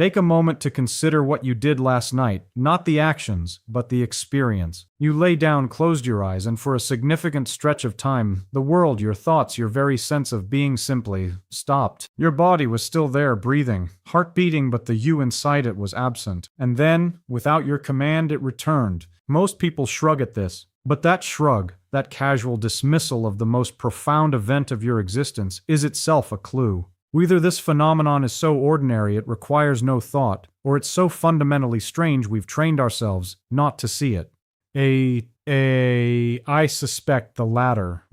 Take a moment to consider what you did last night, not the actions, but the experience. You lay down, closed your eyes, and for a significant stretch of time, the world, your thoughts, your very sense of being simply stopped. Your body was still there, breathing, heart beating, but the you inside it was absent. And then, without your command, it returned. Most people shrug at this, but that shrug, that casual dismissal of the most profound event of your existence, is itself a clue. Either this phenomenon is so ordinary it requires no thought, or it's so fundamentally strange we've trained ourselves not to see it. I suspect the latter.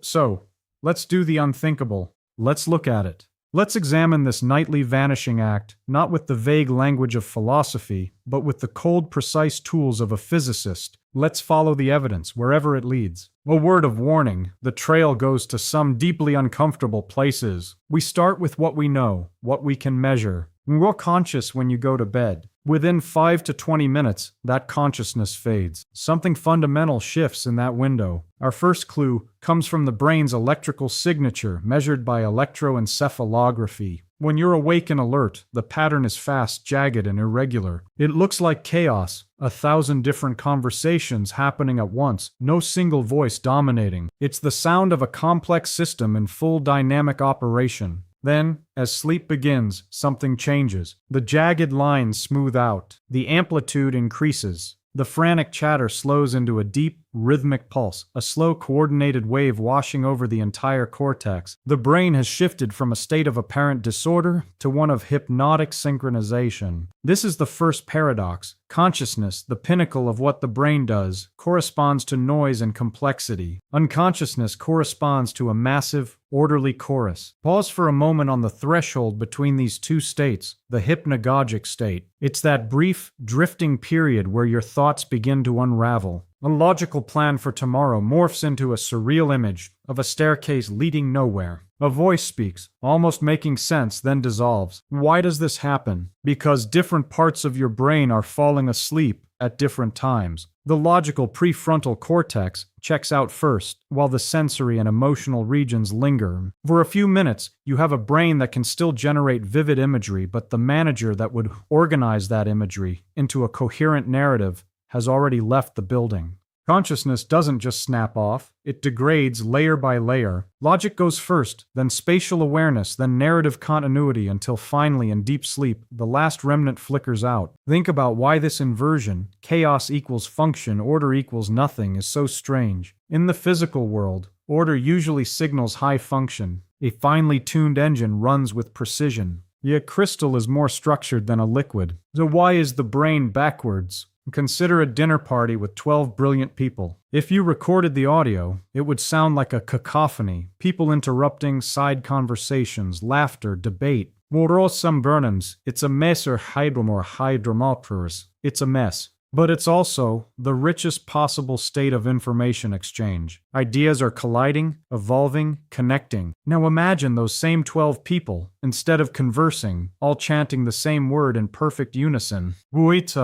So, let's do the unthinkable. Let's look at it. Let's examine this nightly vanishing act, not with the vague language of philosophy, but with the cold, precise tools of a physicist. Let's follow the evidence, wherever it leads. A word of warning, the trail goes to some deeply uncomfortable places. We start with what we know, what we can measure. You're conscious when you go to bed. Within 5 to 20 minutes, that consciousness fades. Something fundamental shifts in that window. Our first clue comes from the brain's electrical signature, measured by electroencephalography. When you're awake and alert, the pattern is fast, jagged, and irregular. It looks like chaos, 1,000 different conversations happening at once, no single voice dominating. It's the sound of a complex system in full dynamic operation. Then, as sleep begins, something changes. The jagged lines smooth out. The amplitude increases. The frantic chatter slows into a deep, rhythmic pulse, a slow, coordinated wave washing over the entire cortex. The brain has shifted from a state of apparent disorder to one of hypnotic synchronization. This is the first paradox. Consciousness, the pinnacle of what the brain does, corresponds to noise and complexity. Unconsciousness corresponds to a massive, orderly chorus. Pause for a moment on the threshold between these two states, the hypnagogic state. It's that brief, drifting period where your thoughts begin to unravel. A logical plan for tomorrow morphs into a surreal image of a staircase leading nowhere. A voice speaks, almost making sense, then dissolves. Why does this happen? Because different parts of your brain are falling asleep at different times. The logical prefrontal cortex checks out first, while the sensory and emotional regions linger. For a few minutes, you have a brain that can still generate vivid imagery, but the manager that would organize that imagery into a coherent narrative has already left the building. Consciousness doesn't just snap off, it degrades layer by layer. Logic goes first, then spatial awareness, then narrative continuity, until finally, in deep sleep, the last remnant flickers out. Think about why this inversion, chaos equals function, order equals nothing, is so strange. In the physical world, order usually signals high function. A finely tuned engine runs with precision. Yet a crystal is more structured than a liquid. So why is the brain backwards? Consider a dinner party with 12 brilliant people. If you recorded the audio, it would sound like a cacophony, people interrupting, side conversations, laughter, debate. Some burnums, it's a mess, or hydromorphers. It's a mess. But it's also the richest possible state of information exchange. Ideas are colliding, evolving, connecting. Now imagine those same 12 people, instead of conversing, all chanting the same word in perfect unison. It's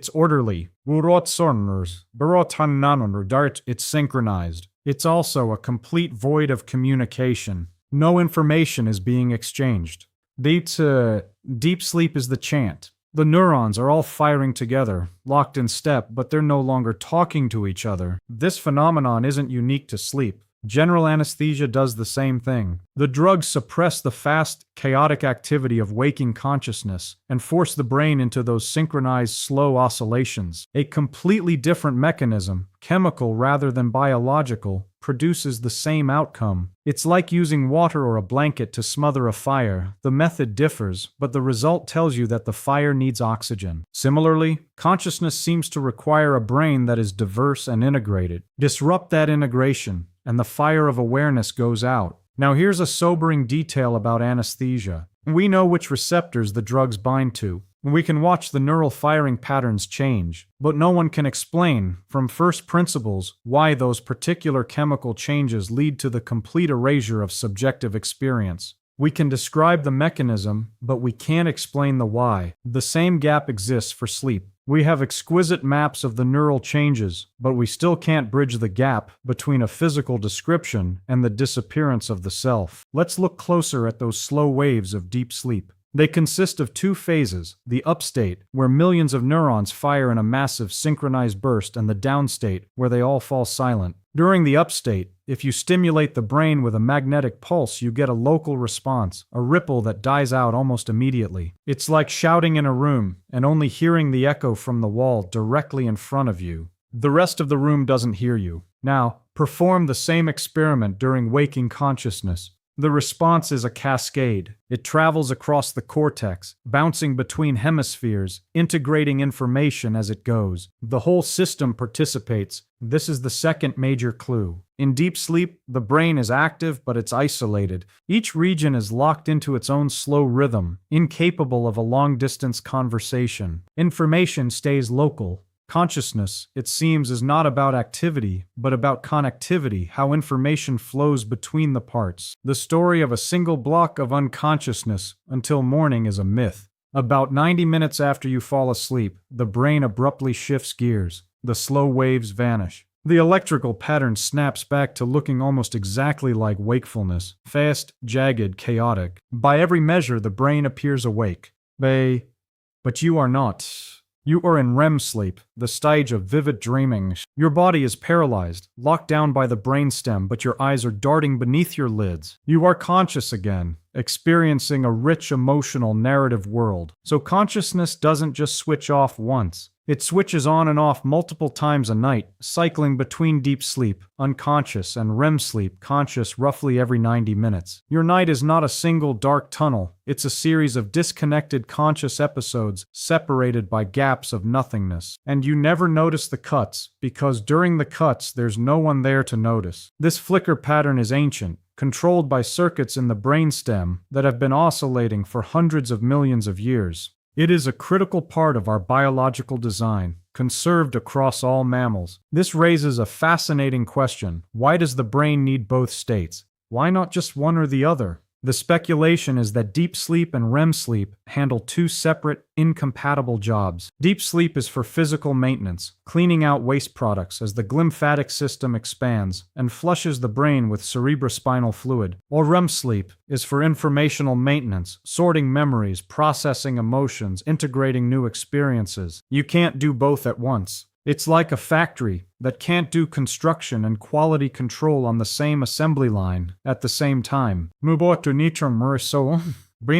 orderly. It's synchronized. It's also a complete void of communication. No information is being exchanged. Deep sleep is the chant. The neurons are all firing together, locked in step, but they're no longer talking to each other. This phenomenon isn't unique to sleep. General anesthesia does the same thing. The drugs suppress the fast, chaotic activity of waking consciousness and force the brain into those synchronized, slow oscillations. A completely different mechanism, chemical rather than biological, produces the same outcome. It's like using water or a blanket to smother a fire. The method differs, but the result tells you that the fire needs oxygen. Similarly, consciousness seems to require a brain that is diverse and integrated. Disrupt that integration, and the fire of awareness goes out. Now here's a sobering detail about anesthesia. We know which receptors the drugs bind to. We can watch the neural firing patterns change, but no one can explain, from first principles, why those particular chemical changes lead to the complete erasure of subjective experience. We can describe the mechanism, but we can't explain the why. The same gap exists for sleep. We have exquisite maps of the neural changes, but we still can't bridge the gap between a physical description and the disappearance of the self. Let's look closer at those slow waves of deep sleep. They consist of two phases, the upstate, where millions of neurons fire in a massive synchronized burst, and the downstate, where they all fall silent. During the upstate, if you stimulate the brain with a magnetic pulse, you get a local response, a ripple that dies out almost immediately. It's like shouting in a room and only hearing the echo from the wall directly in front of you. The rest of the room doesn't hear you. Now, perform the same experiment during waking consciousness. The response is a cascade. It travels across the cortex, bouncing between hemispheres, integrating information as it goes. The whole system participates. This is the second major clue. In deep sleep, the brain is active, but it's isolated. Each region is locked into its own slow rhythm, incapable of a long-distance conversation. Information stays local. Consciousness, it seems, is not about activity, but about connectivity, how information flows between the parts. The story of a single block of unconsciousness until morning is a myth. About 90 minutes after you fall asleep, the brain abruptly shifts gears. The slow waves vanish. The electrical pattern snaps back to looking almost exactly like wakefulness, fast, jagged, chaotic. By every measure, the brain appears awake. But you are not. You are in REM sleep, the stage of vivid dreaming. Your body is paralyzed, locked down by the brainstem, but your eyes are darting beneath your lids. You are conscious again, experiencing a rich emotional narrative world. So consciousness doesn't just switch off once. It switches on and off multiple times a night, cycling between deep sleep, unconscious, and REM sleep, conscious, roughly every 90 minutes. Your night is not a single dark tunnel. It's a series of disconnected conscious episodes separated by gaps of nothingness. And you never notice the cuts, because during the cuts there's no one there to notice. This flicker pattern is ancient, controlled by circuits in the brainstem that have been oscillating for hundreds of millions of years. It is a critical part of our biological design, conserved across all mammals. This raises a fascinating question. Why does the brain need both states? Why not just one or the other? The speculation is that deep sleep and REM sleep handle two separate, incompatible jobs. Deep sleep is for physical maintenance, cleaning out waste products as the glymphatic system expands and flushes the brain with cerebrospinal fluid, while REM sleep is for informational maintenance, sorting memories, processing emotions, integrating new experiences. You can't do both at once. It's like a factory that can't do construction and quality control on the same assembly line at the same time. Brain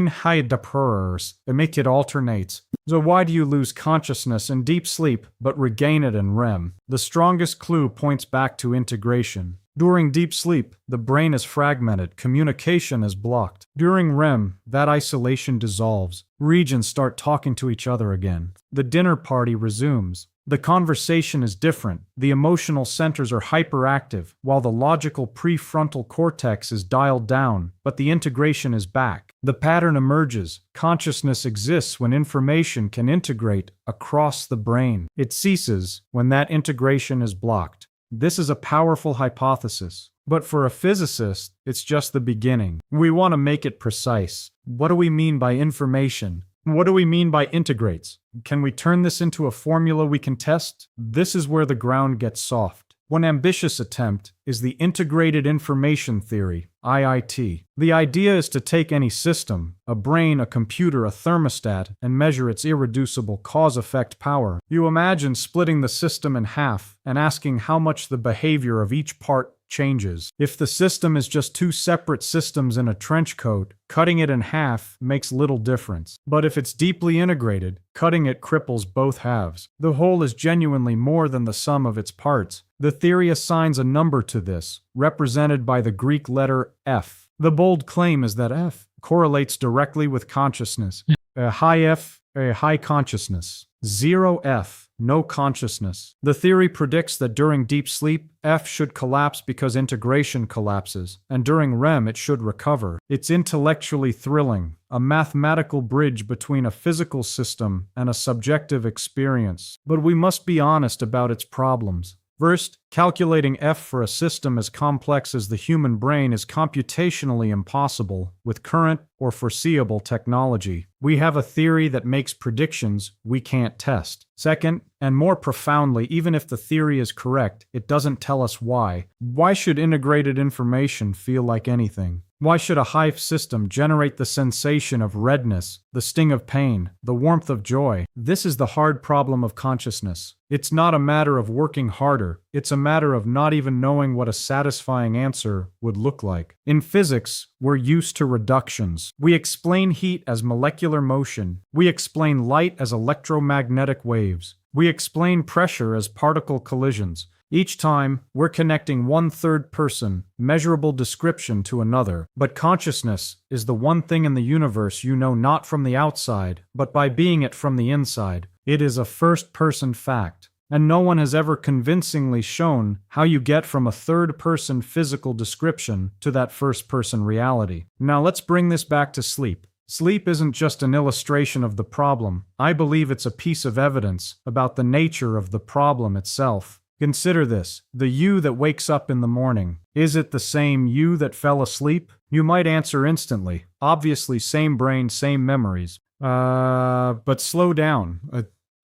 high depers, emit it alternates. So why do you lose consciousness in deep sleep but regain it in REM? The strongest clue points back to integration. During deep sleep, the brain is fragmented, communication is blocked. During REM, that isolation dissolves. Regions start talking to each other again. The dinner party resumes. The conversation is different. The emotional centers are hyperactive, while the logical prefrontal cortex is dialed down, but the integration is back. The pattern emerges. Consciousness exists when information can integrate across the brain. It ceases when that integration is blocked. This is a powerful hypothesis. But for a physicist, it's just the beginning. We want to make it precise. What do we mean by information? What do we mean by integrates? Can we turn this into a formula we can test? This is where the ground gets soft. One ambitious attempt is the integrated information theory, IIT. The idea is to take any system, a brain, a computer, a thermostat, and measure its irreducible cause-effect power. You imagine splitting the system in half and asking how much the behavior of each part changes. If the system is just two separate systems in a trench coat, cutting it in half makes little difference. But if it's deeply integrated, cutting it cripples both halves. The whole is genuinely more than the sum of its parts. The theory assigns a number to this, represented by the Greek letter F. The bold claim is that F correlates directly with consciousness. A high F, a high consciousness. 0 F, no consciousness. The theory predicts that during deep sleep, F should collapse because integration collapses, and during REM it should recover. It's intellectually thrilling, a mathematical bridge between a physical system and a subjective experience. But we must be honest about its problems. First, calculating F for a system as complex as the human brain is computationally impossible with current or foreseeable technology. We have a theory that makes predictions we can't test. Second, and more profoundly, even if the theory is correct, it doesn't tell us why. Why should integrated information feel like anything? Why should a hive system generate the sensation of redness, the sting of pain, the warmth of joy? This is the hard problem of consciousness. It's not a matter of working harder, it's a matter of not even knowing what a satisfying answer would look like. In physics, we're used to reductions. We explain heat as molecular motion. We explain light as electromagnetic waves. We explain pressure as particle collisions. Each time, we're connecting one third-person, measurable description to another. But consciousness is the one thing in the universe you know not from the outside, but by being it from the inside. It is a first-person fact, and no one has ever convincingly shown how you get from a third-person physical description to that first-person reality. Now let's bring this back to sleep. Sleep isn't just an illustration of the problem. I believe it's a piece of evidence about the nature of the problem itself. Consider this, the you that wakes up in the morning. Is it the same you that fell asleep? You might answer instantly. Obviously, same brain, same memories. But slow down.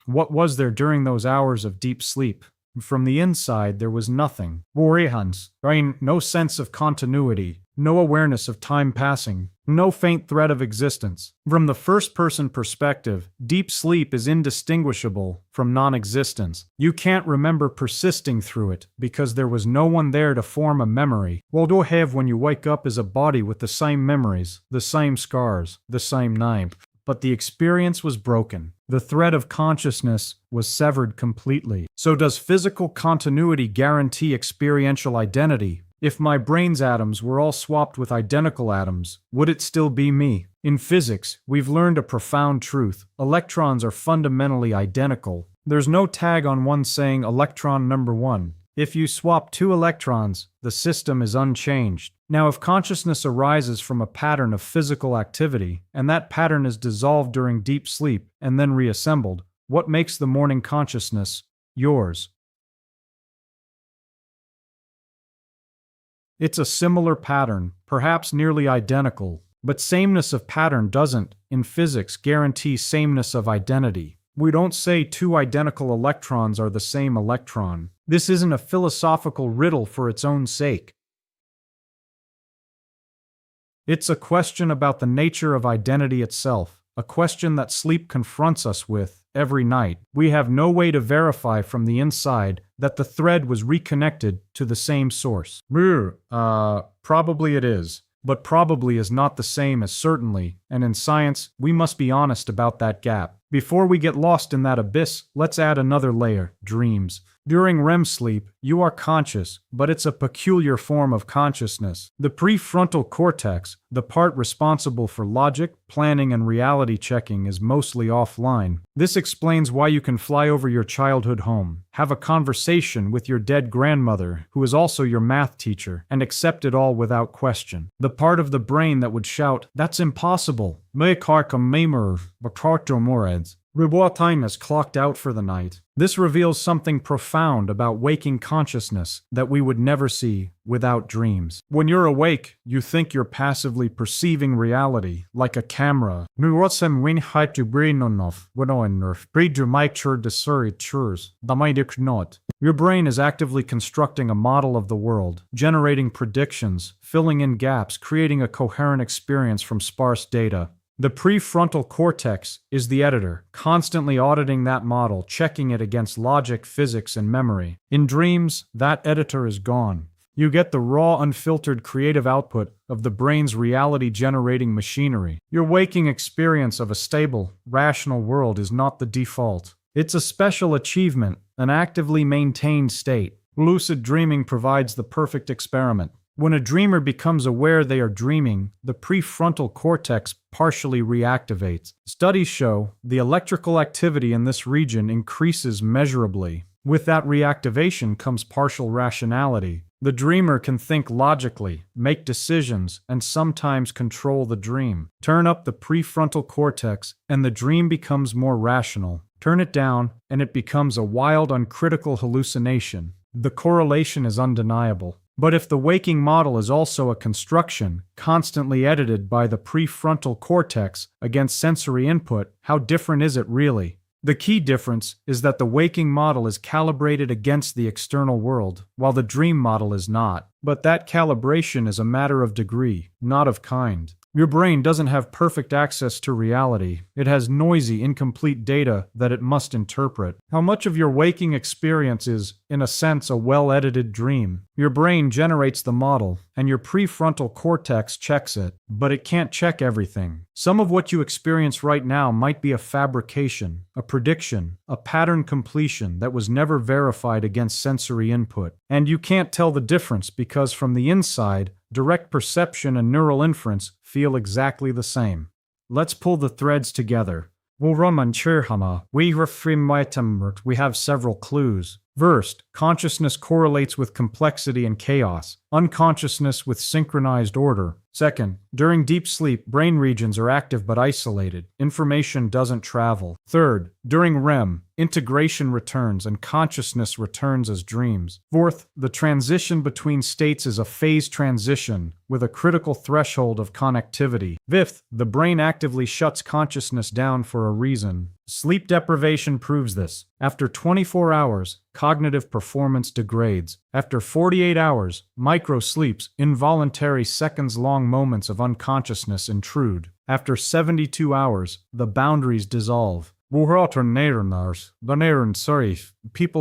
What was there during those hours of deep sleep? From the inside, there was nothing. No sense of continuity, no awareness of time passing, no faint thread of existence. From the first-person perspective, deep sleep is indistinguishable from non-existence. You can't remember persisting through it because there was no one there to form a memory. What you have when you wake up is a body with the same memories, the same scars, the same name. But the experience was broken. The thread of consciousness was severed completely. So does physical continuity guarantee experiential identity? If my brain's atoms were all swapped with identical atoms, would it still be me? In physics, we've learned a profound truth. Electrons are fundamentally identical. There's no tag on one saying electron number 1. If you swap 2 electrons, the system is unchanged. Now, if consciousness arises from a pattern of physical activity, and that pattern is dissolved during deep sleep and then reassembled, what makes the morning consciousness yours? It's a similar pattern, perhaps nearly identical, but sameness of pattern doesn't, in physics, guarantee sameness of identity. We don't say 2 identical electrons are the same electron. This isn't a philosophical riddle for its own sake. It's a question about the nature of identity itself, a question that sleep confronts us with every night. We have no way to verify from the inside that the thread was reconnected to the same source. Probably it is. But probably is not the same as certainly, and in science, we must be honest about that gap. Before we get lost in that abyss, let's add another layer, dreams. During REM sleep, you are conscious, but it's a peculiar form of consciousness. The prefrontal cortex, the part responsible for logic, planning, and reality checking, is mostly offline. This explains why you can fly over your childhood home, have a conversation with your dead grandmother, who is also your math teacher, and accept it all without question. The part of the brain that would shout, "That's impossible," reward time is clocked out for the night. This reveals something profound about waking consciousness that we would never see without dreams. When you're awake, you think you're passively perceiving reality, like a camera. Your brain is actively constructing a model of the world, generating predictions, filling in gaps, creating a coherent experience from sparse data. The prefrontal cortex is the editor, constantly auditing that model, checking it against logic, physics, and memory. In dreams, that editor is gone. You get the raw, unfiltered creative output of the brain's reality-generating machinery. Your waking experience of a stable, rational world is not the default. It's a special achievement, an actively maintained state. Lucid dreaming provides the perfect experiment. When a dreamer becomes aware they are dreaming, the prefrontal cortex partially reactivates. Studies show the electrical activity in this region increases measurably. With that reactivation comes partial rationality. The dreamer can think logically, make decisions, and sometimes control the dream. Turn up the prefrontal cortex, and the dream becomes more rational. Turn it down, and it becomes a wild, uncritical hallucination. The correlation is undeniable. But if the waking model is also a construction, constantly edited by the prefrontal cortex against sensory input, how different is it really? The key difference is that the waking model is calibrated against the external world, while the dream model is not. But that calibration is a matter of degree, not of kind. Your brain doesn't have perfect access to reality. It has noisy, incomplete data that it must interpret. How much of your waking experience is, in a sense, a well-edited dream? Your brain generates the model, and your prefrontal cortex checks it, but it can't check everything. Some of what you experience right now might be a fabrication, a prediction, a pattern completion that was never verified against sensory input. And you can't tell the difference because from the inside, direct perception and neural inference feel exactly the same. Let's pull the threads together. We have several clues. First, consciousness correlates with complexity and chaos, unconsciousness with synchronized order. Second, during deep sleep, brain regions are active but isolated. Information doesn't travel. Third, during REM, integration returns and consciousness returns as dreams. Fourth, the transition between states is a phase transition with a critical threshold of connectivity. Fifth, the brain actively shuts consciousness down for a reason. Sleep deprivation proves this. After 24 hours, cognitive performance degrades. After 48 hours, micro-sleeps, involuntary seconds-long moments of unconsciousness intrude. After 72 hours, the boundaries dissolve. People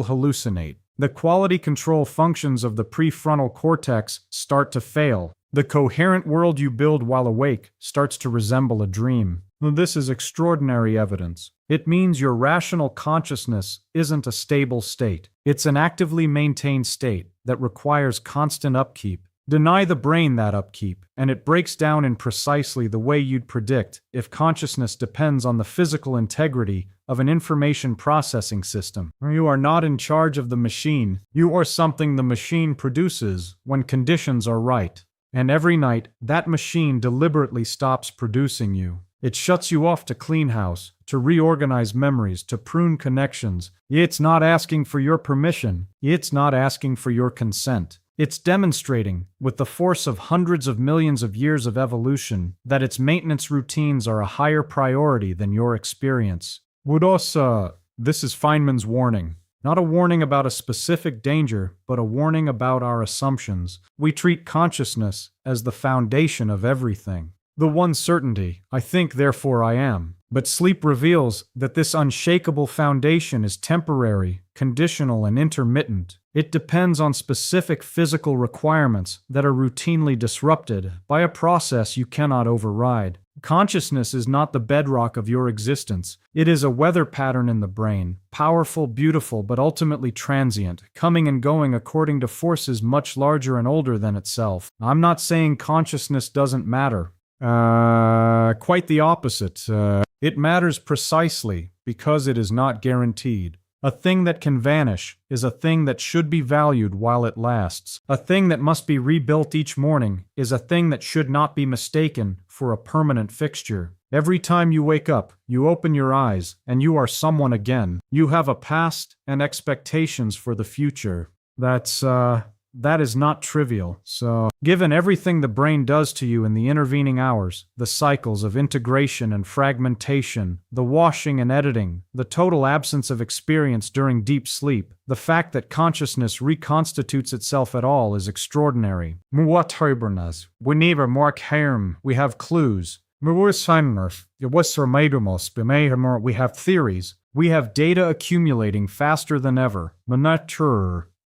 hallucinate. The quality control functions of the prefrontal cortex start to fail. The coherent world you build while awake starts to resemble a dream. This is extraordinary evidence. It means your rational consciousness isn't a stable state. It's an actively maintained state that requires constant upkeep. Deny the brain that upkeep, and it breaks down in precisely the way you'd predict if consciousness depends on the physical integrity of an information processing system. You are not in charge of the machine. You are something the machine produces when conditions are right. And every night, that machine deliberately stops producing you. It shuts you off to clean house, to reorganize memories, to prune connections. It's not asking for your permission. It's not asking for your consent. It's demonstrating, with the force of hundreds of millions of years of evolution, that its maintenance routines are a higher priority than your experience. This is Feynman's warning. Not a warning about a specific danger, but a warning about our assumptions. We treat consciousness as the foundation of everything. The one certainty, I think, therefore I am. But sleep reveals that this unshakable foundation is temporary, conditional, and intermittent. It depends on specific physical requirements that are routinely disrupted by a process you cannot override. Consciousness is not the bedrock of your existence. It is a weather pattern in the brain, powerful, beautiful, but ultimately transient, coming and going according to forces much larger and older than itself. I'm not saying consciousness doesn't matter. Quite the opposite. It matters precisely because it is not guaranteed. A thing that can vanish is a thing that should be valued while it lasts. A thing that must be rebuilt each morning is a thing that should not be mistaken for a permanent fixture. Every time you wake up, you open your eyes, and you are someone again. You have a past and expectations for the future. That is not trivial. So, given everything the brain does to you in the intervening hours, the cycles of integration and fragmentation, the washing and editing, the total absence of experience during deep sleep, the fact that consciousness reconstitutes itself at all is extraordinary. We have clues. We have theories. We have data accumulating faster than ever.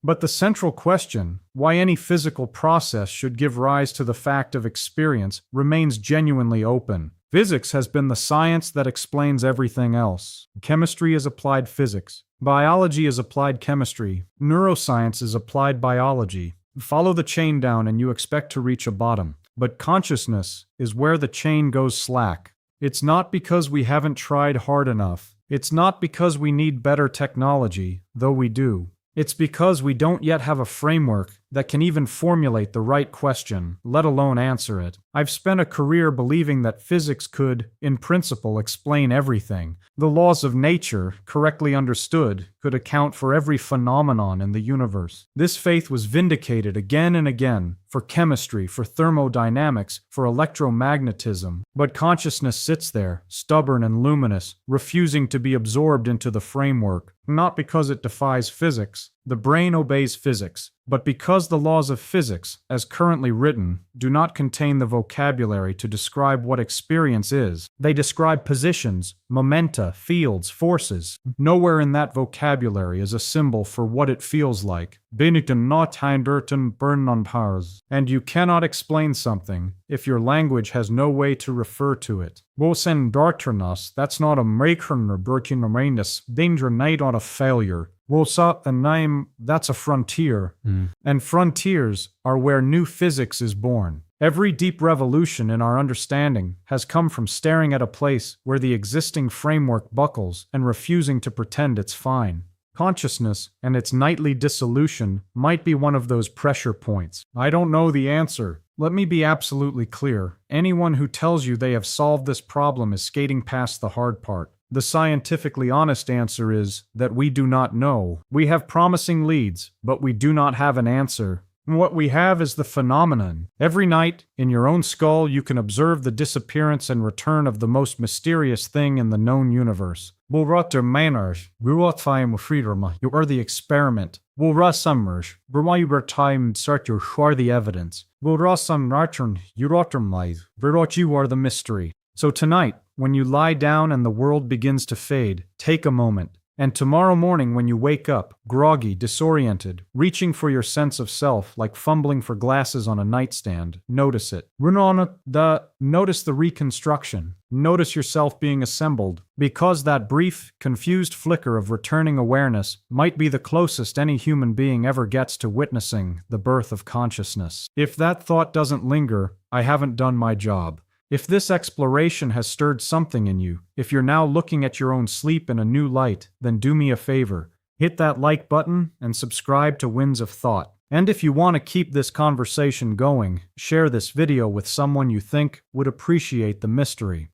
But the central question, why any physical process should give rise to the fact of experience, remains genuinely open. Physics has been the science that explains everything else. Chemistry is applied physics. Biology is applied chemistry. Neuroscience is applied biology. Follow the chain down and you expect to reach a bottom. But consciousness is where the chain goes slack. It's not because we haven't tried hard enough. It's not because we need better technology, though we do. It's because we don't yet have a framework that can even formulate the right question, let alone answer it. I've spent a career believing that physics could, in principle, explain everything. The laws of nature, correctly understood, could account for every phenomenon in the universe. This faith was vindicated again and again, for chemistry, for thermodynamics, for electromagnetism. But consciousness sits there, stubborn and luminous, refusing to be absorbed into the framework. Not because it defies physics. The brain obeys physics, but because the laws of physics, as currently written, do not contain the vocabulary to describe what experience is. They describe positions, momenta, fields, forces. Nowhere in that vocabulary is a symbol for what it feels like. And you cannot explain something if your language has no way to refer to it. That's not a maker or breaking a danger night on a failure. That's a frontier. And frontiers are where new physics is born. Every deep revolution in our understanding has come from staring at a place where the existing framework buckles and refusing to pretend it's fine. Consciousness and its nightly dissolution might be one of those pressure points. I don't know the answer. Let me be absolutely clear. Anyone who tells you they have solved this problem is skating past the hard part. The scientifically honest answer is that we do not know. We have promising leads, but we do not have an answer. What we have is the phenomenon. Every night, in your own skull, you can observe the disappearance and return of the most mysterious thing in the known universe. You are the experiment. You are the evidence. You are the mystery. So tonight, when you lie down and the world begins to fade, take a moment. And tomorrow morning when you wake up, groggy, disoriented, reaching for your sense of self like fumbling for glasses on a nightstand, notice it. Notice the reconstruction. Notice yourself being assembled, because that brief, confused flicker of returning awareness might be the closest any human being ever gets to witnessing the birth of consciousness. If that thought doesn't linger, I haven't done my job. If this exploration has stirred something in you, if you're now looking at your own sleep in a new light, then do me a favor. Hit that like button and subscribe to Winds of Thought. And if you want to keep this conversation going, share this video with someone you think would appreciate the mystery.